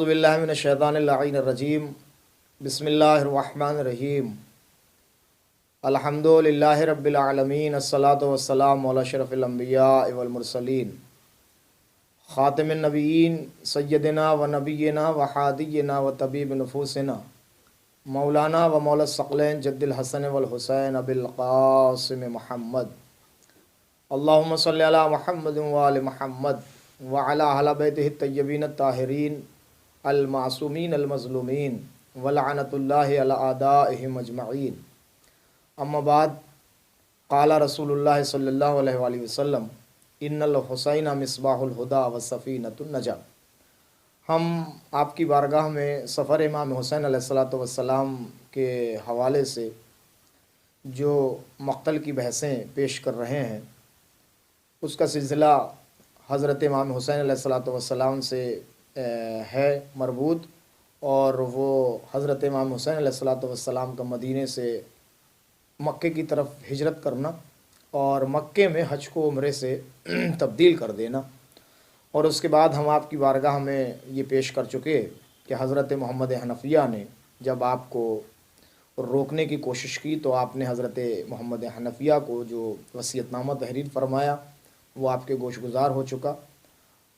اعوذ باللہ من الشیطان اللعین الرجیم بسم اللہ الرحمن الرحیم الحمد للہ رب العالمین الصلاۃ والسلام علی اشرف الانبیاء والمرسلین خاتم النبیین سیدنا و نبینا و حادینا و طبیب نفوسنا مولانا و مولا الثقلین جد الحسن والحسین ابی القاسم محمد اللہم صلی علی محمد و آل محمد وعلی اہل بیتہ الطیبین الطاہرین المعصومین المظلومین ولعنۃ اللہ علی اعدائہم اجمعین. اما بعد، قال رسول اللہ صلی اللہ علیہ وآلہ وسلم ان الحسین مصباح الہدی وسفینۃ النجاۃ. ہم آپ کی بارگاہ میں سفر امام حسین علیہ الصلاۃ والسلام کے حوالے سے جو مقتل کی بحثیں پیش کر رہے ہیں، اس کا سلسلہ حضرت امام حسین علیہ الصلاۃ والسلام سے ہے مربوط، اور وہ حضرت امام حسین علیہ الصلاۃ والسلام کا مدینے سے مکے کی طرف ہجرت کرنا اور مکے میں حج کو عمرے سے تبدیل کر دینا. اور اس کے بعد ہم آپ کی بارگاہ میں یہ پیش کر چکے کہ حضرت محمد حنفیہ نے جب آپ کو روکنے کی کوشش کی تو آپ نے حضرت محمد حنفیہ کو جو وصیت نامہ تحریر فرمایا وہ آپ کے گوش گزار ہو چکا.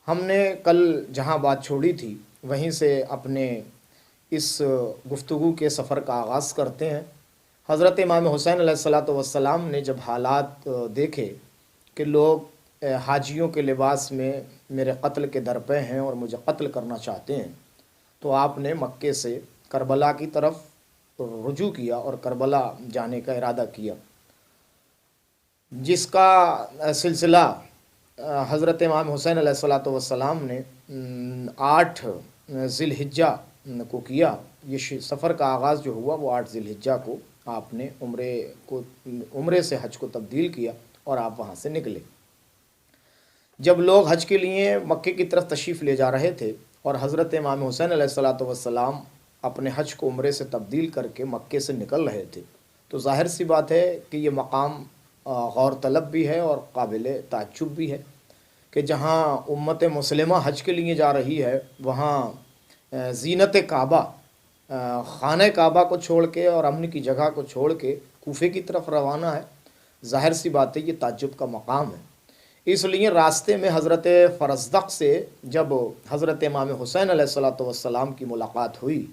ہم نے کل جہاں بات چھوڑی تھی وہیں سے اپنے اس گفتگو کے سفر کا آغاز کرتے ہیں. حضرت امام حسین علیہ الصلاۃ والسلام نے جب حالات دیکھے کہ لوگ حاجیوں کے لباس میں میرے قتل کے درپے ہیں اور مجھے قتل کرنا چاہتے ہیں، تو آپ نے مکے سے کربلا کی طرف رجوع کیا اور کربلا جانے کا ارادہ کیا، جس کا سلسلہ حضرت امام حسین علیہ الصلاۃ والسلام نے 8 ذی الحجہ کو کیا. یہ سفر کا آغاز جو ہوا وہ 8 ذی الحجہ کو آپ نے عمرے سے حج کو تبدیل کیا اور آپ وہاں سے نکلے. جب لوگ حج کے لیے مکے کی طرف تشریف لے جا رہے تھے اور حضرت امام حسین علیہ الصلاۃ والسلام اپنے حج کو عمرے سے تبدیل کر کے مکے سے نکل رہے تھے، تو ظاہر سی بات ہے کہ یہ مقام غور طلب بھی ہے اور قابل تعجب بھی ہے کہ جہاں امت مسلمہ حج کے لیے جا رہی ہے وہاں زینت کعبہ، خانہ کعبہ کو چھوڑ کے اور امن کی جگہ کو چھوڑ کے کوفے کی طرف روانہ ہے. ظاہر سی بات ہے یہ تعجب کا مقام ہے. اس لیے راستے میں حضرت فرزدق سے جب حضرت امام حسین علیہ الصلاۃ والسلام کی ملاقات ہوئی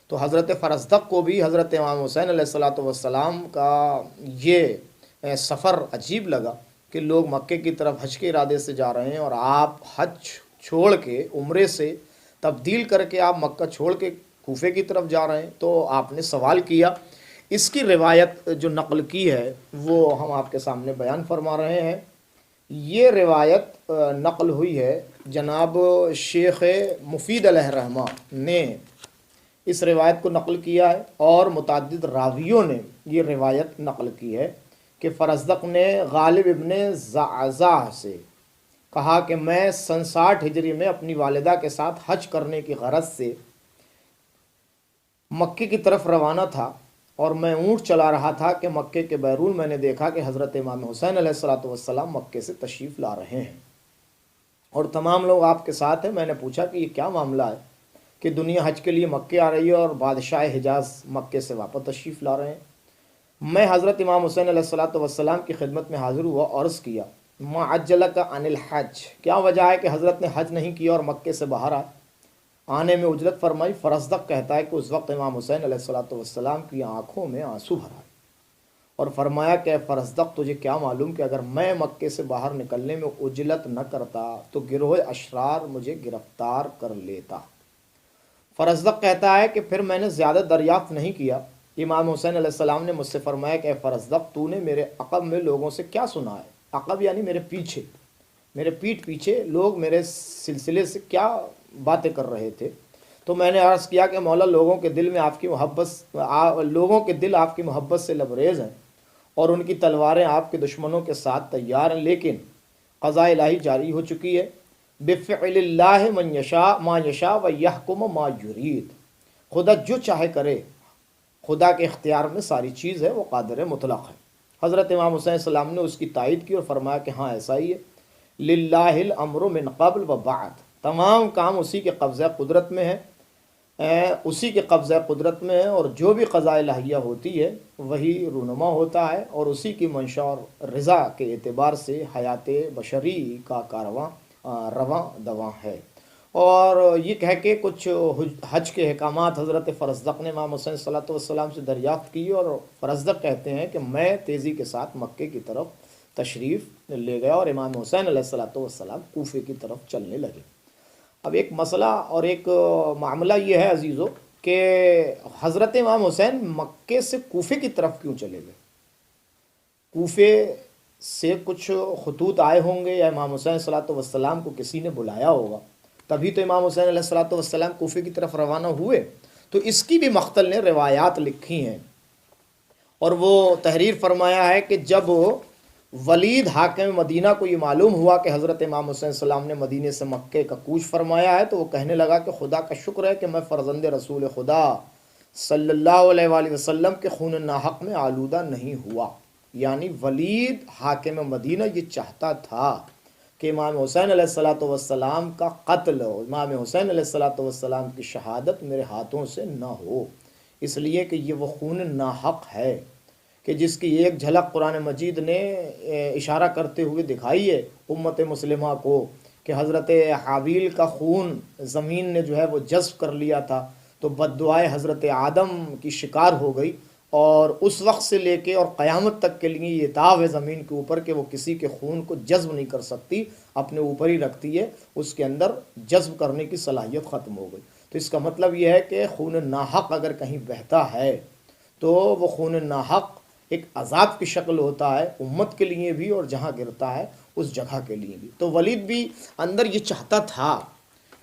تو حضرت فرزدق کو بھی حضرت امام حسین علیہ الصلاۃ والسلام کا یہ سفر عجیب لگا کہ لوگ مکے کی طرف حج کے ارادے سے جا رہے ہیں اور آپ حج چھوڑ کے عمرے سے تبدیل کر کے آپ مکہ چھوڑ کے کوفے کی طرف جا رہے ہیں. تو آپ نے سوال کیا. اس کی روایت جو نقل کی ہے وہ ہم آپ کے سامنے بیان فرما رہے ہیں. یہ روایت نقل ہوئی ہے جناب شیخ مفید علیہ الرحمہ نے اس روایت کو نقل کیا ہے، اور متعدد راویوں نے یہ روایت نقل کی ہے کہ فرزدق نے غالب ابن زعزع سے کہا کہ میں 60 ہجری میں اپنی والدہ کے ساتھ حج کرنے کی غرض سے مکے کی طرف روانہ تھا، اور میں اونٹ چلا رہا تھا کہ مکے کے بیرون میں نے دیکھا کہ حضرت امام حسین علیہ الصلاۃ والسلام مکے سے تشریف لا رہے ہیں اور تمام لوگ آپ کے ساتھ ہیں. میں نے پوچھا کہ یہ کیا معاملہ ہے کہ دنیا حج کے لیے مکے آ رہی ہے اور بادشاہ حجاز مکے سے واپس تشریف لا رہے ہیں. میں حضرت امام حسین علیہ الصلاۃ والسلام کی خدمت میں حاضر ہوا اور عرض کیا ما عجلک عن الحج، کیا وجہ ہے کہ حضرت نے حج نہیں کیا اور مکے سے باہر آنے میں عجلت فرمائی. فرزدق کہتا ہے کہ اس وقت امام حسین علیہ الصلاۃ والسلام کی آنکھوں میں آنسو بھر آئے اور فرمایا کہ فرزدق تجھے کیا معلوم کہ اگر میں مکے سے باہر نکلنے میں عجلت نہ کرتا تو گروہ اشرار مجھے گرفتار کر لیتا. فرزدق کہتا ہے کہ پھر میں نے زیادہ دریافت نہیں کیا. امام حسین علیہ السلام نے مجھ سے فرمایا کہ اے فرزدق تو نے میرے عقب میں لوگوں سے کیا سنا ہے؟ عقب یعنی میرے پیچھے، میرے پیٹھ پیچھے لوگ میرے سلسلے سے کیا باتیں کر رہے تھے. تو میں نے عرض کیا کہ مولا لوگوں کے دل آپ کی محبت سے لبریز ہیں اور ان کی تلواریں آپ کے دشمنوں کے ساتھ تیار ہیں، لیکن قضاء الہی جاری ہو چکی ہے. بفعل اللہ من یشاء ما یشاء و یحکم ما یرید، خدا جو چاہے کرے، خدا کے اختیار میں ساری چیز ہے، وہ قادر مطلق ہے. حضرت امام حسین السلام نے اس کی تائید کی اور فرمایا کہ ہاں ایسا ہی ہے. للہ الامر من قبل و بعد، تمام کام اسی کے قبضہ قدرت میں ہے اسی کے قبضہ قدرت میں ہے، اور جو بھی قضاء الہیہ ہوتی ہے وہی رونما ہوتا ہے، اور اسی کی منشا اور رضا کے اعتبار سے حیات بشری کا کارواں رواں دواں ہے۔ اور یہ کہہ کے کچھ حج کے احکامات حضرت فرزدق نے امام حسین صلی اللہ علیہ وسلم سے دریافت کی، اور فرزدق کہتے ہیں کہ میں تیزی کے ساتھ مکے کی طرف تشریف لے گیا اور امام حسین علیہ السلام کوفے کی طرف چلنے لگے۔ اب ایک مسئلہ اور ایک معاملہ یہ ہے عزیزو کہ حضرت امام حسین مکے سے کوفے کی طرف کیوں چلے گئے؟ کوفے سے کچھ خطوط آئے ہوں گے، یا امام حسین صلی اللہ علیہ وسلم کو کسی نے بلایا ہوگا، تبھی تو امام حسین علیہ السلام کوفے کی طرف روانہ ہوئے۔ تو اس کی بھی مختل نے روایات لکھی ہیں، اور وہ تحریر فرمایا ہے کہ جب ولید حاکم مدینہ کو یہ معلوم ہوا کہ حضرت امام حسین السلام نے مدینے سے مکے کا کوچ فرمایا ہے، تو وہ کہنے لگا کہ خدا کا شکر ہے کہ میں فرزند رسول خدا صلی اللہ علیہ وآلہ وسلم کے خون ناحق میں آلودہ نہیں ہوا۔ یعنی ولید حاکم مدینہ یہ چاہتا تھا کہ امام حسین علیہ السلام کا قتل، امام حسین علیہ السلام کی شہادت میرے ہاتھوں سے نہ ہو، اس لیے کہ یہ وہ خون ناحق ہے کہ جس کی ایک جھلک قرآن مجید نے اشارہ کرتے ہوئے دکھائی ہے امت مسلمہ کو کہ حضرت حابیل کا خون زمین نے جو ہے وہ جذب کر لیا تھا، تو بددعائے حضرت آدم کی شکار ہو گئی، اور اس وقت سے لے کے اور قیامت تک کے لیے یہ تاب ہے زمین کے اوپر کہ وہ کسی کے خون کو جذب نہیں کر سکتی، اپنے اوپر ہی رکھتی ہے، اس کے اندر جذب کرنے کی صلاحیت ختم ہو گئی۔ تو اس کا مطلب یہ ہے کہ خون ناحق اگر کہیں بہتا ہے تو وہ خون ناحق ایک عذاب کی شکل ہوتا ہے امت کے لیے بھی، اور جہاں گرتا ہے اس جگہ کے لیے بھی۔ تو ولید بھی اندر یہ چاہتا تھا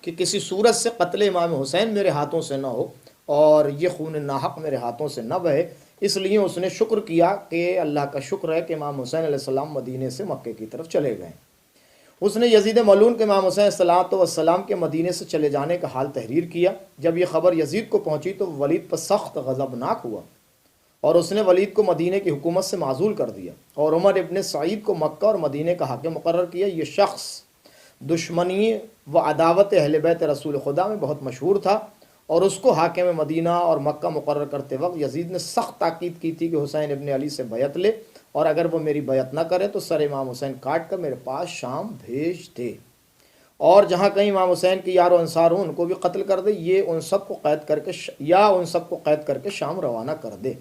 کہ کسی صورت سے قتل امام حسین میرے ہاتھوں سے نہ ہو اور یہ خون ناحق میرے ہاتھوں سے نہ بہے، اس لیے اس نے شکر کیا کہ اللہ کا شکر ہے کہ امام حسین علیہ السلام مدینے سے مکے کی طرف چلے گئے۔ اس نے یزید ملعون کے امام حسین السلام کے مدینے سے چلے جانے کا حال تحریر کیا۔ جب یہ خبر یزید کو پہنچی تو ولید پر سخت غضبناک ہوا، اور اس نے ولید کو مدینے کی حکومت سے معزول کر دیا، اور عمر ابن سعید کو مکہ اور مدینے کا حاکم مقرر کیا۔ یہ شخص دشمنی و عداوت اہل بیت رسول خدا میں بہت مشہور تھا، اور اس کو حاکم مدینہ اور مکہ مقرر کرتے وقت یزید نے سخت تاکید کی تھی کہ حسین ابن علی سے بیعت لے، اور اگر وہ میری بیعت نہ کرے تو سر امام حسین کاٹ کر میرے پاس شام بھیج دے، اور جہاں کہیں امام حسین کے یار و انصار ہوں ان کو بھی قتل کر دے، یہ ان سب کو قید کر کے شام روانہ کر دے۔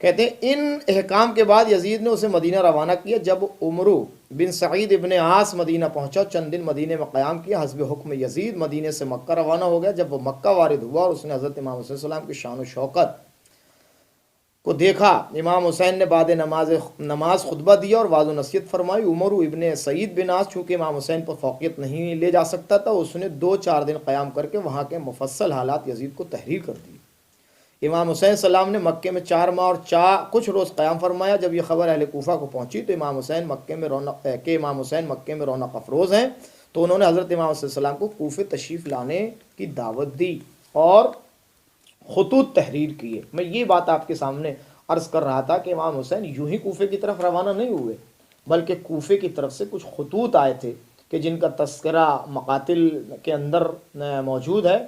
کہتے ہیں ان احکام کے بعد یزید نے اسے مدینہ روانہ کیا۔ جب عمرو بن سعید ابن عاص مدینہ پہنچا، چند دن مدینہ میں قیام کیا، حسب حکم یزید مدینہ سے مکہ روانہ ہو گیا۔ جب وہ مکہ وارد ہوا اور اس نے حضرت امام حسین السلام کی شان و شوکت کو دیکھا، امام حسین نے بعد نماز خطبہ دیا اور واضح نصیحت فرمائی۔ عمرو ابن سعید بن عاص چونکہ امام حسین پر فوقیت نہیں لے جا سکتا تھا، اس نے 2-4 دن قیام کر کے وہاں کے مفصل حالات یزید کو تحریر کر دی۔ امام حسین السلام نے مکے میں 4 ماہ اور کچھ روز قیام فرمایا۔ جب یہ خبر اہل کوفہ کو پہنچی تو امام حسین مکے میں رونق افروز ہیں، تو انہوں نے حضرت امام حسین السلام کو کوفے تشریف لانے کی دعوت دی اور خطوط تحریر کیے۔ میں یہ بات آپ کے سامنے عرض کر رہا تھا کہ امام حسین یوں ہی کوفے کی طرف روانہ نہیں ہوئے، بلکہ کوفے کی طرف سے کچھ خطوط آئے تھے کہ جن کا تذکرہ مقاتل کے اندر موجود ہے،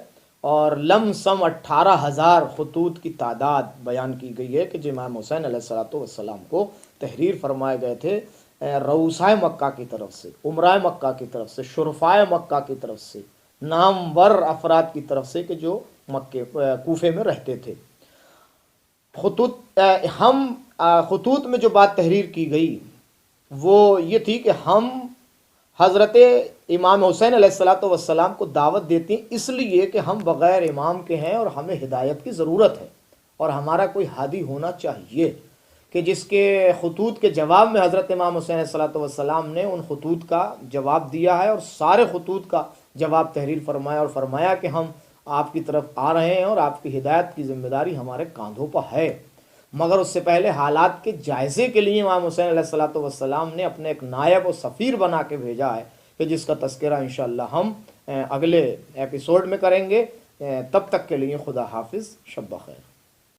اور لم سم 18,000 خطوط کی تعداد بیان کی گئی ہے کہ جو امام حسین علیہ السلام کو تحریر فرمائے گئے تھے رؤسائے مکہ کی طرف سے، عمرائے مکہ کی طرف سے، شرفائے مکہ کی طرف سے، نامور افراد کی طرف سے کہ جو کوفے میں رہتے تھے۔ خطوط میں جو بات تحریر کی گئی وہ یہ تھی کہ ہم حضرت امام حسین علیہ السلام کو دعوت دیتے ہیں اس لیے کہ ہم بغیر امام کے ہیں اور ہمیں ہدایت کی ضرورت ہے، اور ہمارا کوئی ہادی ہونا چاہیے کہ جس کے خطوط کے جواب میں حضرت امام حسین علیہ السلام نے ان خطوط کا جواب دیا ہے، اور سارے خطوط کا جواب تحریر فرمایا، اور فرمایا کہ ہم آپ کی طرف آ رہے ہیں اور آپ کی ہدایت کی ذمہ داری ہمارے کاندھوں پر ہے۔ مگر اس سے پہلے حالات کے جائزے کے لیے امام حسین علیہ السلام نے اپنے ایک نائب و سفیر بنا کے بھیجا ہے کہ جس کا تذکرہ انشاءاللہ ہم اگلے ایپیسوڈ میں کریں گے۔ تب تک کے لیے خدا حافظ، شب بخیر۔